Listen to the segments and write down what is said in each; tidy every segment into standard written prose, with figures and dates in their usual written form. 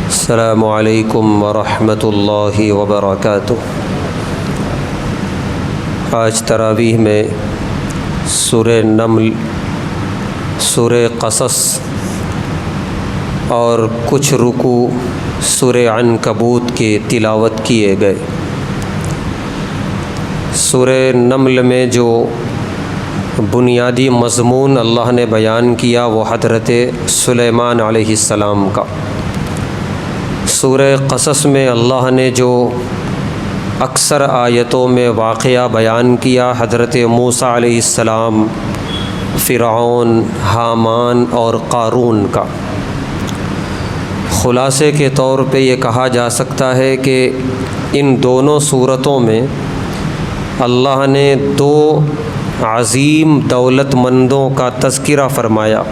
السلام علیکم ورحمۃ اللہ وبرکاتہ۔ آج تراویح میں سورہ نمل، سورہ قصص اور کچھ رکوع سورہ عنکبوت کے تلاوت کیے گئے۔ سورہ نمل میں جو بنیادی مضمون اللہ نے بیان کیا وہ حضرت سلیمان علیہ السلام کا۔ سورہ قصص میں اللہ نے جو اکثر آیتوں میں واقعہ بیان کیا حضرت موسیٰ علیہ السلام، فرعون، حامان اور قارون کا، خلاصے کے طور پہ یہ کہا جا سکتا ہے کہ ان دونوں صورتوں میں اللہ نے دو عظیم دولت مندوں کا تذکرہ فرمایا۔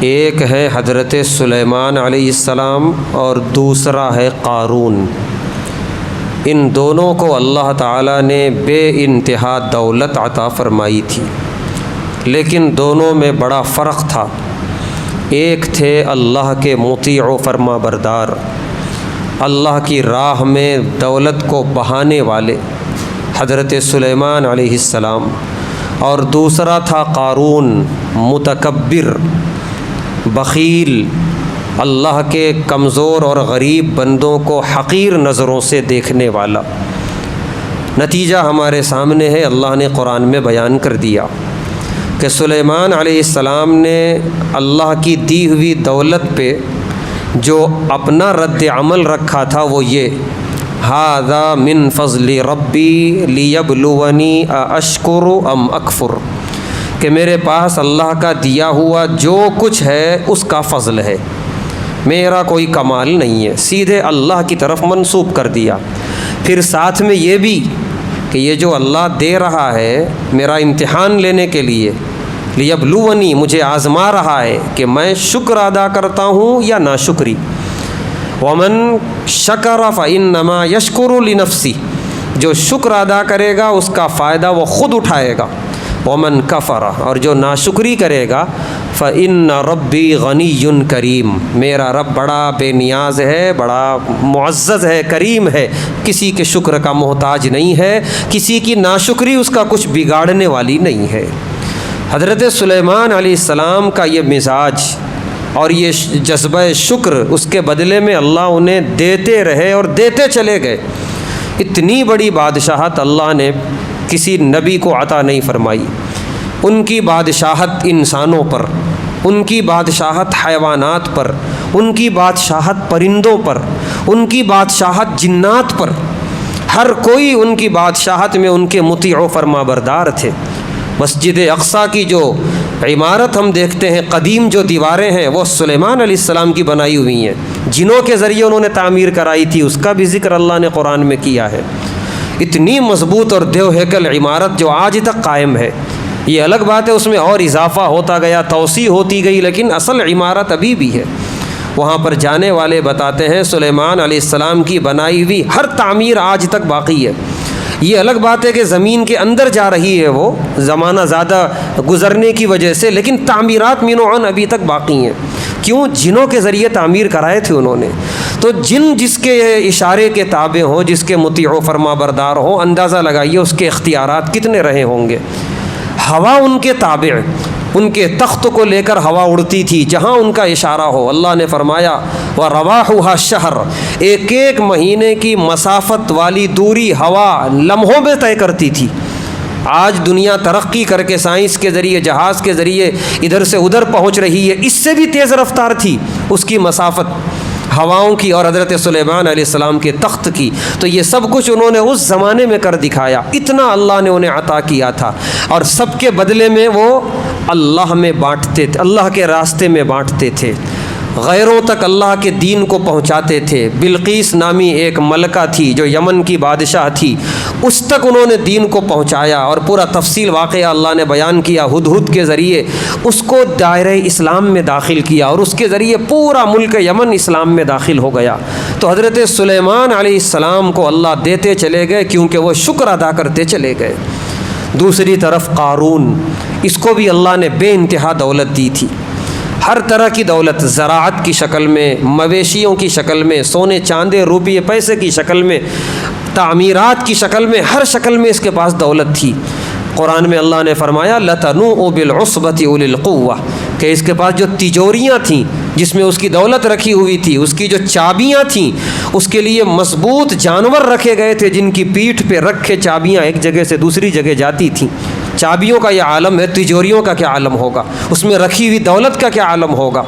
ایک ہے حضرت سلیمان علیہ السلام اور دوسرا ہے قارون۔ ان دونوں کو اللہ تعالیٰ نے بے انتہا دولت عطا فرمائی تھی، لیکن دونوں میں بڑا فرق تھا۔ ایک تھے اللہ کے مطیع و فرما بردار، اللہ کی راہ میں دولت کو بہانے والے حضرت سلیمان علیہ السلام، اور دوسرا تھا قارون، متکبر، بخیل، اللہ کے کمزور اور غریب بندوں کو حقیر نظروں سے دیکھنے والا۔ نتیجہ ہمارے سامنے ہے، اللہ نے قرآن میں بیان کر دیا کہ سلیمان علیہ السلام نے اللہ کی دی ہوئی دولت پہ جو اپنا رد عمل رکھا تھا وہ یہ، ھذا من فضل ربی لیبلونی ااشکر ام اکفر، کہ میرے پاس اللہ کا دیا ہوا جو کچھ ہے اس کا فضل ہے، میرا کوئی کمال نہیں ہے، سیدھے اللہ کی طرف منسوب کر دیا۔ پھر ساتھ میں یہ بھی کہ یہ جو اللہ دے رہا ہے میرا امتحان لینے کے لیے، لیبلونی، مجھے آزما رہا ہے کہ میں شکر ادا کرتا ہوں یا ناشکری۔ ومن شکر فانما یشکر لنفسی، جو شکر ادا کرے گا اس کا فائدہ وہ خود اٹھائے گا۔ ومن کفر، اور جو ناشکری کرے گا، فإن ربی غنی کریم، میرا رب بڑا بے نیاز ہے، بڑا معزز ہے، کریم ہے، کسی کے شکر کا محتاج نہیں ہے، کسی کی ناشکری اس کا کچھ بگاڑنے والی نہیں ہے۔ حضرت سلیمان علیہ السلام کا یہ مزاج اور یہ جذبہ شکر، اس کے بدلے میں اللہ انہیں دیتے رہے اور دیتے چلے گئے۔ اتنی بڑی بادشاہت اللہ نے کسی نبی کو عطا نہیں فرمائی۔ ان کی بادشاہت انسانوں پر، ان کی بادشاہت حیوانات پر، ان کی بادشاہت پرندوں پر، ان کی بادشاہت جنات پر، ہر کوئی ان کی بادشاہت میں ان کے مطیع و فرما بردار تھے۔ مسجد اقصیٰ کی جو عمارت ہم دیکھتے ہیں، قدیم جو دیواریں ہیں، وہ سلیمان علیہ السلام کی بنائی ہوئی ہیں، جنوں کے ذریعے انہوں نے تعمیر کرائی تھی، اس کا بھی ذکر اللہ نے قرآن میں کیا ہے۔ اتنی مضبوط اور دیو ہیکل عمارت جو آج تک قائم ہے، یہ الگ بات ہے اس میں اور اضافہ ہوتا گیا، توسیع ہوتی گئی، لیکن اصل عمارت ابھی بھی ہے۔ وہاں پر جانے والے بتاتے ہیں سلیمان علیہ السلام کی بنائی ہوئی ہر تعمیر آج تک باقی ہے۔ یہ الگ بات ہے کہ زمین کے اندر جا رہی ہے، وہ زمانہ زیادہ گزرنے کی وجہ سے، لیکن تعمیرات مینوعاً ابھی تک باقی ہیں۔ کیوں؟ جنوں کے ذریعے تعمیر کرائے تھے انہوں نے۔ تو جن جس کے اشارے کے تابع ہوں، جس کے مطیع و فرما بردار ہوں، اندازہ لگائیے اس کے اختیارات کتنے رہے ہوں گے۔ ہوا ان کے تابع، ان کے تخت کو لے کر ہوا اڑتی تھی جہاں ان کا اشارہ ہو۔ اللہ نے فرمایا وَرَوَاحُهَا الشَّهْرُ، ایک ایک مہینے کی مسافت والی دوری ہوا لمحوں میں طے کرتی تھی۔ آج دنیا ترقی کر کے سائنس کے ذریعے، جہاز کے ذریعے ادھر سے ادھر پہنچ رہی ہے، اس سے بھی تیز رفتار تھی اس کی مسافت ہواؤں کی اور حضرت سلیمان علیہ السلام کے تخت کی۔ تو یہ سب کچھ انہوں نے اس زمانے میں کر دکھایا، اتنا اللہ نے انہیں عطا کیا تھا، اور سب کے بدلے میں وہ اللہ میں بانٹتے تھے، اللہ کے راستے میں بانٹتے تھے، غیروں تک اللہ کے دین کو پہنچاتے تھے۔ بلقیس نامی ایک ملکہ تھی جو یمن کی بادشاہ تھی، اس تک انہوں نے دین کو پہنچایا، اور پورا تفصیل واقعہ اللہ نے بیان کیا۔ ہدہد کے ذریعے اس کو دائرہ اسلام میں داخل کیا، اور اس کے ذریعے پورا ملک یمن اسلام میں داخل ہو گیا۔ تو حضرت سلیمان علیہ السلام کو اللہ دیتے چلے گئے کیونکہ وہ شکر ادا کرتے چلے گئے۔ دوسری طرف قارون، اس کو بھی اللہ نے بے انتہا دولت دی تھی۔ ہر طرح کی دولت، زراعت کی شکل میں، مویشیوں کی شکل میں، سونے چاندے روپیے پیسے کی شکل میں، تعمیرات کی شکل میں، ہر شکل میں اس کے پاس دولت تھی۔ قرآن میں اللہ نے فرمایا لَتَنُوءُ بِالْعُصْبَةِ أُولِي الْقُوَّةِ کہ اس کے پاس جو تجوریاں تھیں جس میں اس کی دولت رکھی ہوئی تھی، اس کی جو چابیاں تھیں، اس کے لیے مضبوط جانور رکھے گئے تھے جن کی پیٹھ پہ رکھ کے چابیاں ایک جگہ سے دوسری جگہ جاتی تھیں۔ چابیوں کا یہ عالم ہے، تجوریوں کا کیا عالم ہوگا، اس میں رکھی ہوئی دولت کا کیا عالم ہوگا۔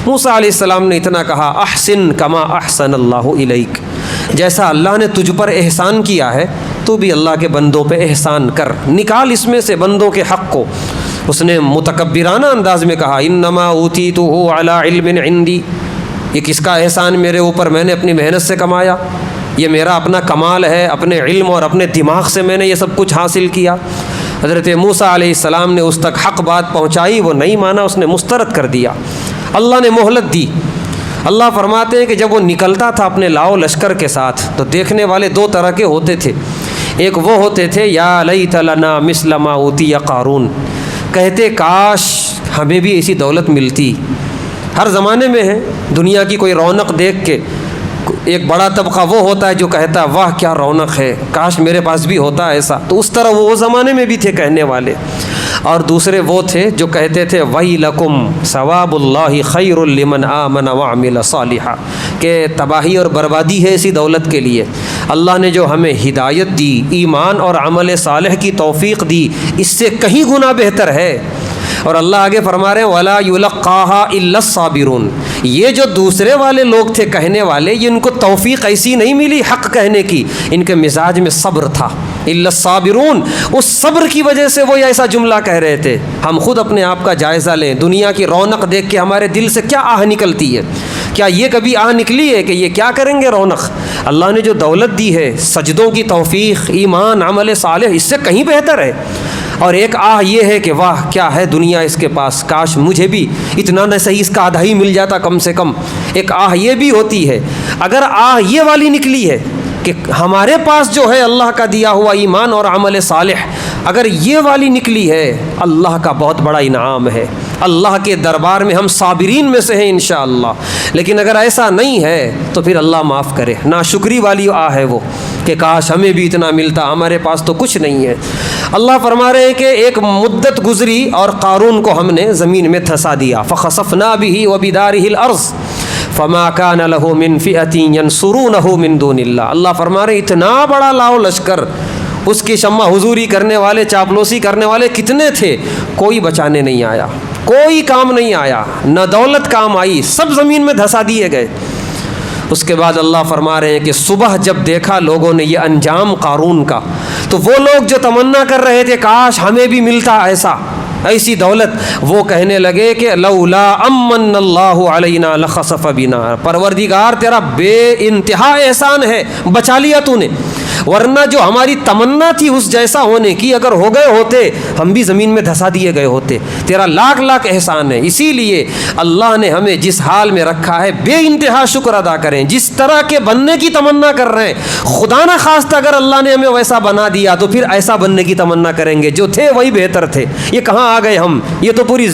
موسیٰ علیہ السلام نے اتنا کہا احسن کما احسن اللہ الیک، جیسا اللہ نے تجھ پر احسان کیا ہے تو بھی اللہ کے بندوں پہ احسان کر، نکال اس میں سے بندوں کے حق کو۔ اس نے متکبرانہ انداز میں کہا انما اوتیتہ علی علم عندی، یہ کس کا احسان میرے اوپر، میں نے اپنی محنت سے کمایا، یہ میرا اپنا کمال ہے، اپنے علم اور اپنے دماغ سے میں نے یہ سب کچھ حاصل کیا۔ حضرت موسیٰ علیہ السلام نے اس تک حق بات پہنچائی، وہ نہیں مانا، اس نے مسترد کر دیا۔ اللہ نے مہلت دی۔ اللہ فرماتے ہیں کہ جب وہ نکلتا تھا اپنے لاؤ لشکر کے ساتھ تو دیکھنے والے دو طرح کے ہوتے تھے، ایک وہ ہوتے تھے یا لیت لنا مثل ما اوتی قارون، کہتے کاش ہمیں بھی ایسی دولت ملتی۔ ہر زمانے میں ہے، دنیا کی کوئی رونق دیکھ کے ایک بڑا طبقہ وہ ہوتا ہے جو کہتا ہے واہ کیا رونق ہے، کاش میرے پاس بھی ہوتا ایسا، تو اس طرح وہ زمانے میں بھی تھے کہنے والے۔ اور دوسرے وہ تھے جو کہتے تھے وَيْلَكُمْ ثواب اللہ خیر لمن آمن وعمل صالحا، کہ تباہی اور بربادی ہے ایسی دولت کے لیے۔ اللہ نے جو ہمیں ہدایت دی، ایمان اور عمل صالح کی توفیق دی، اس سے کہیں گنا بہتر ہے۔ اور اللہ آگے فرما رہے ہیں وَلَا يُلَقَّاهَا إِلَّا الصَّابِرُونَ، یہ جو دوسرے والے لوگ تھے کہنے والے، یہ ان کو توفیق ایسی نہیں ملی حق کہنے کی، ان کے مزاج میں صبر تھا۔ إِلَّا الصَّابِرُونَ، اس صبر کی وجہ سے وہ ایسا جملہ کہہ رہے تھے۔ ہم خود اپنے آپ کا جائزہ لیں، دنیا کی رونق دیکھ کے ہمارے دل سے کیا آہ نکلتی ہے؟ کیا یہ کبھی آہ نکلی ہے کہ یہ کیا کریں گے رونق؟ اللہ نے جو دولت دی ہے، سجدوں کی توفیق، ایمان، عمل صالح، اس سے کہیں بہتر ہے۔ اور ایک آہ یہ ہے کہ واہ کیا ہے دنیا اس کے پاس، کاش مجھے بھی اتنا نہ صحیح اس کا آدھا ہی مل جاتا کم سے کم۔ ایک آہ یہ بھی ہوتی ہے۔ اگر آہ یہ والی نکلی ہے کہ ہمارے پاس جو ہے اللہ کا دیا ہوا ایمان اور عمل صالح، اگر یہ والی نکلی ہے، اللہ کا بہت بڑا انعام ہے، اللہ کے دربار میں ہم صابرین میں سے ہیں انشاءاللہ۔ لیکن اگر ایسا نہیں ہے تو پھر اللہ معاف کرے، ناشکری والی آہ ہے وہ کہ کاش ہمیں بھی اتنا ملتا، ہمارے پاس تو کچھ نہیں ہے۔ اللہ فرما رہے ہیں کہ ایک مدت گزری اور قارون کو ہم نے زمین میں دھسا دیا، فخسفنا به وبداره الارض فما كان له من فئة ينصرونه من دون اللہ۔ اللہ فرما رہے ہیں اتنا بڑا لاؤ لشکر، اس کی شمع حضوری کرنے والے، چاپلوسی کرنے والے کتنے تھے، کوئی بچانے نہیں آیا، کوئی کام نہیں آیا، نہ دولت کام آئی، سب زمین میں دھسا دیے گئے۔ اس کے بعد اللہ فرما رہے ہیں کہ صبح جب دیکھا لوگوں نے یہ انجام قارون کا، تو وہ لوگ جو تمنا کر رہے تھے کاش ہمیں بھی ملتا ایسی دولت، وہ کہنے لگے کہ لولا امن اللہ علینا لخسف بنا، پروردگار تیرا بے انتہا احسان ہے، بچا لیا تو نے، ورنہ جو ہماری تمنا تھی اس جیسا ہونے کی، اگر ہو گئے ہوتے ہم بھی زمین میں دھسا دیے گئے ہوتے۔ تیرا لاکھ لاکھ احسان ہے، اسی لیے اللہ نے ہمیں جس حال میں رکھا ہے بے انتہا شکر ادا کریں۔ جس طرح کے بننے کی تمنا کر رہے ہیں، خدا نہ خواستہ اگر اللہ نے ہمیں ویسا بنا دیا تو پھر ایسا بننے کی تمنا کریں گے، جو تھے وہی بہتر تھے۔ یہ کہاں آ گئے ہم، یہ تو پوری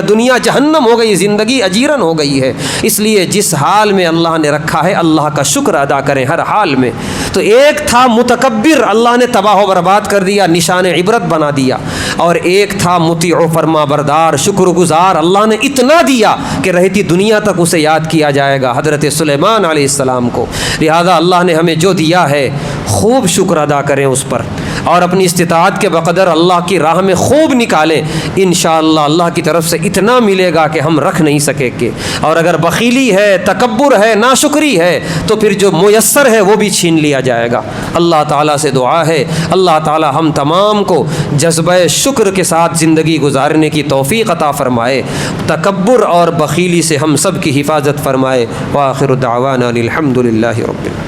دنیا جہنم ہو گئی، زندگی اجیرن ہو گئی ہے۔ اس لیے جس حال میں اللہ نے رکھا ہے اللہ کا شکر ادا کریں ہر حال میں۔ تو ایک تھا متکبر، اللہ نے تباہ و برباد کر دیا، نشان عبرت بنا دیا، اور ایک تھا مطیع و فرما بردار، شکر گزار، اللہ نے اتنا دیا کہ رہتی دنیا تک اسے یاد کیا جائے گا، حضرت سلیمان علیہ السلام کو۔ لہذا اللہ نے ہمیں جو دیا ہے خوب شکر ادا کریں اس پر، اور اپنی استطاعت کے بقدر اللہ کی راہ میں خوب نکالیں، انشاءاللہ اللہ کی طرف سے اتنا ملے گا کہ ہم رکھ نہیں سکیں گے۔ اور اگر بخیلی ہے، تکبر ہے، ناشکری ہے، تو پھر جو میسر ہے وہ بھی چھین لیا جائے گا۔ اللہ تعالیٰ سے دعا ہے اللہ تعالیٰ ہم تمام کو جذبہ شکر کے ساتھ زندگی گزارنے کی توفیق عطا فرمائے، تکبر اور بخیلی سے ہم سب کی حفاظت فرمائے۔ وآخر دعوانا الحمد للہ رب العالمین۔